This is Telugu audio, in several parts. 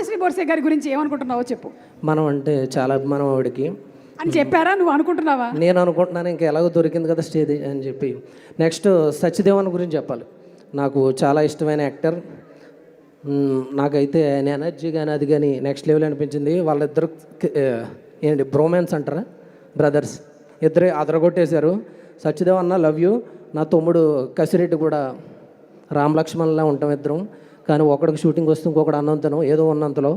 భాగ్యశ్రీ బోర్సే గారి గురించి ఏమనుకుంటున్నావో చెప్పు. మనం అంటే చాలా అభిమానం ఆవిడకి అని చెప్పారా, నువ్వు అనుకుంటున్నావా? నేను అనుకుంటున్నాను, ఇంకా ఎలాగో దొరికింది కదా స్టేజ్ అని చెప్పి. నెక్స్ట్ సత్యదేవన్ గురించి చెప్పాలి. నాకు చాలా ఇష్టమైన యాక్టర్. నాకైతే ఆయన ఎనర్జీ కానీ అది కానీ నెక్స్ట్ లెవెల్ అనిపించింది. వాళ్ళిద్దరు ఏంటి బ్రోమాన్స్ అంటారా, బ్రదర్స్, ఇద్దరే అదరగొట్టేశారు. సత్యదేవ్ అన్న లవ్ యూ. నా తమ్ముడు కసిరెడ్డి కూడా రామ్ లక్ష్మణ్లా ఉంటాం ఇద్దరం. కానీ ఒకడికి షూటింగ్ వస్తే ఇంకొకటి అన్నంతను ఏదో ఉన్నంతలో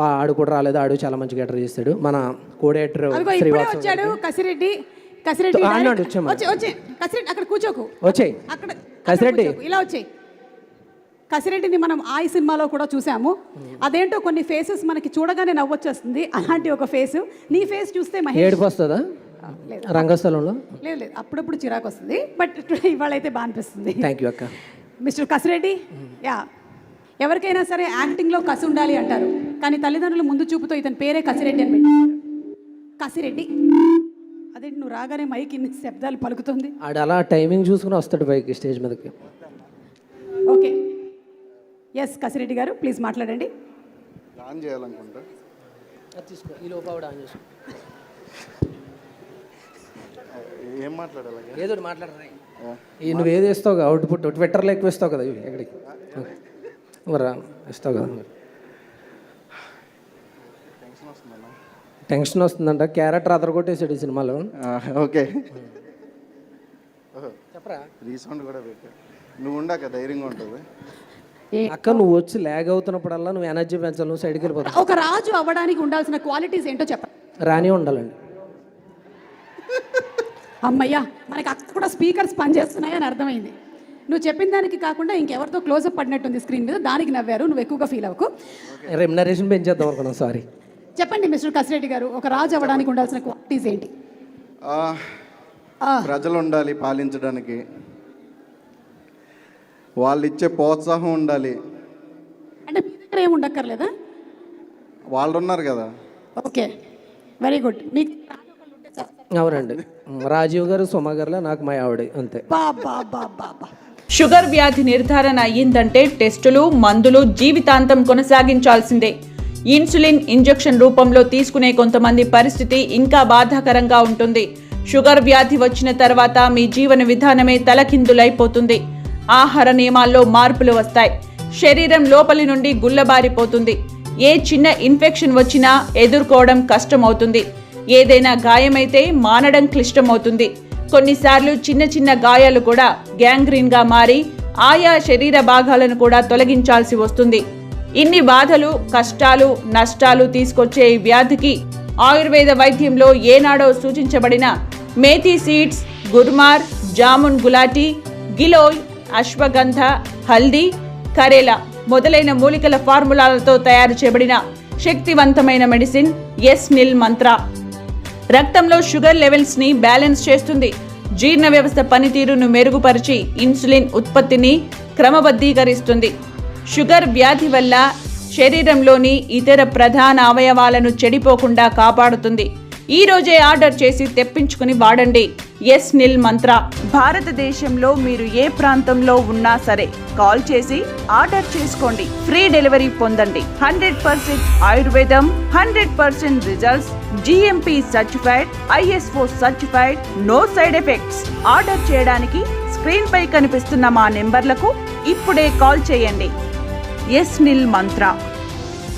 ఆడు కూడా రాలేదు. ఆడు చాలా మంచిగా ఎటర్ చేస్తాడు. మన కోడేటర్ శ్రీవాసు కసిరెడ్డి. కసిరెడ్డి అక్కడ కూర్చోకు, వచ్చాయి అక్కడ కసిరెడ్డి ఇలా వచ్చాయి. కసిరెడ్డిని మనం ఆయి సినిమాలో కూడా చూసాము. అదేంటో కొన్ని ఫేసెస్ మనకి చూడగానే నవ్వొచ్చేస్తుంది. అలాంటి ఒక ఫేస్, నీ ఫేస్ చూస్తే ఏడుపు వస్తుందా రంగస్థలంలో? లేదు లేదు, అప్పుడప్పుడు చిరాకు వస్తుంది. బట్ ఇవాళ అయితే బాగా అనిపిస్తుంది. థ్యాంక్ యూ అక్క. మిస్టర్ కసిరెడ్డి, యా, ఎవరికైనా సరే యాక్టింగ్లో కసి ఉండాలి అంటారు. కానీ తల్లిదండ్రులు ముందు చూపుతో ఇతని పేరే కసిరెడ్డి అని పెట్టారు. కసిరెడ్డి అదేంటి నువ్వు రాగానే మైక్ ఇన్ని శబ్దాలు పలుకుతుంది? ఆడు అలా టైమింగ్ చూసుకుని వస్తాడు పైకి స్టేజ్ మీదకి. ఓకే, ఎస్ కసిరెడ్డి గారు ప్లీజ్ మాట్లాడండి. ఆన్ చేయాలనుకుంటా, ఏం మాట్లాడాలి? ఏదో మాట్లాడరా, నువ్వు ఏది ఇస్తావు అవుట్పుట్ ట్విట్టర్లో ఎక్కువ ఇస్తావు కదా, ఎక్కడికి మరి ఇస్తావు కదా. టెన్షన్ వస్తుందంట, క్యారెక్టర్ అదరగొట్టేసాడు ఈ సినిమాలో. ఓకే చెప్పరా, రీసౌండ్ కూడా పెట్టా. నువ్వు ఉండాక ధైర్యంగా ఉంటుంది అక్క. నువ్వు వచ్చి ల్యాగ్ అవుతున్నప్పుడల్లా నువ్వు ఎనర్జీ పెంచాలి, నువ్వు సైడ్కి వెళ్ళిపోతావు. ఒక రాజు అవ్వడానికి ఉండాల్సిన క్వాలిటీస్ ఏంటో చెప్ప. రాని ఉండాలండి. అమ్మయ్యా, మనకి అక్కడ కూడా స్పీకర్స్ పనిచేస్తున్నాయని అర్థమైంది. నువ్వు చెప్పిన దానికి కాకుండా ఇంకెవరితో క్లోజప్ పడినట్టుంది స్క్రీన్ మీద, దానికి నవ్వారు. నువ్వు ఎక్కువగా ఫీల్ అవ్వకు. రెమ్యునరేషన్ పెంచేద్దాం అనుకున్నాం, సారీ. చెప్పండి మిస్టర్ కసిరెడ్డి గారు, ఒక రాజు అవ్వడానికి ఉండాల్సిన క్వాలిటీస్ ఏంటి? ప్రజలు ఉండాలి పాలించడానికి, వాళ్ళు ఇచ్చే ప్రోత్సాహం ఉండాలి. అంటే మీ దగ్గర ఏమి ఉండక్కర్లేదా? వాళ్ళు ఉన్నారు కదా. Okay, very good. మీకు అవునండి, రాజీవ్ గారు సుమ గారులా నాకు మా ఆవిడ అంతే. షుగర్ వ్యాధి నిర్ధారణ అయ్యిందంటే టెస్టులు, మందులు జీవితాంతం కొనసాగించాల్సిందే. ఇన్సులిన్ ఇంజెక్షన్ రూపంలో తీసుకునే కొంతమంది పరిస్థితి ఇంకా బాధాకరంగా ఉంటుంది. షుగర్ వ్యాధి వచ్చిన తర్వాత మీ జీవన విధానమే తలకిందులైపోతుంది. ఆహార నియమాల్లో మార్పులు వస్తాయి. శరీరం లోపలి నుండి గుల్లబారిపోతుంది. ఏ చిన్న ఇన్ఫెక్షన్ వచ్చినా ఎదుర్కోవడం కష్టమవుతుంది. ఏదైనా గాయమైతే మానడం క్లిష్టమవుతుంది. కొన్నిసార్లు చిన్న చిన్న గాయాలు కూడా గ్యాంగ్రీన్గా మారి ఆయా శరీర భాగాలను కూడా తొలగించాల్సి వస్తుంది. ఇన్ని బాధలు, కష్టాలు, నష్టాలు తీసుకొచ్చే ఈ వ్యాధికి ఆయుర్వేద వైద్యంలో ఏనాడో సూచించబడిన మేథీ సీడ్స్, గుర్మార్, జామున్ గులాటీ, గిలోయ్, అశ్వగంధ, హల్దీ, కరేలా మొదలైన మూలికల ఫార్ములాలతో తయారు చేయబడిన శక్తివంతమైన మెడిసిన్ ఎస్ నిల్ మంత్ర రక్తంలో షుగర్ లెవెల్స్ ని బ్యాలెన్స్ చేస్తుంది. జీర్ణ వ్యవస్థ పనితీరును మెరుగుపరిచి ఇన్సులిన్ ఉత్పత్తిని క్రమబద్ధీకరిస్తుంది. షుగర్ వ్యాధి వల్ల శరీరంలోని ఇతర ప్రధాన అవయవాలను చెడిపోకుండా కాపాడుతుంది. ఈ రోజే ఆర్డర్ చేసి తెప్పించుకుని వాడండి ఎస్ నిల్ మంత్ర. భారతదేశంలో మీరు ఏ ప్రాంతంలో ఉన్నా సరే కాల్ చేసి ఆర్డర్ చేసుకోండి. ఫ్రీ డెలివరీ పొందండి. 100% ఆయుర్వేదం, 100% results, GMP certified, ISO certified, no side effects. Order చేయడానికి స్క్రీన్ పై కనిపిస్తున్న మా నెంబర్లకు ఇప్పుడే కాల్ చేయండి. ఎస్ నిల్ మంత్ర.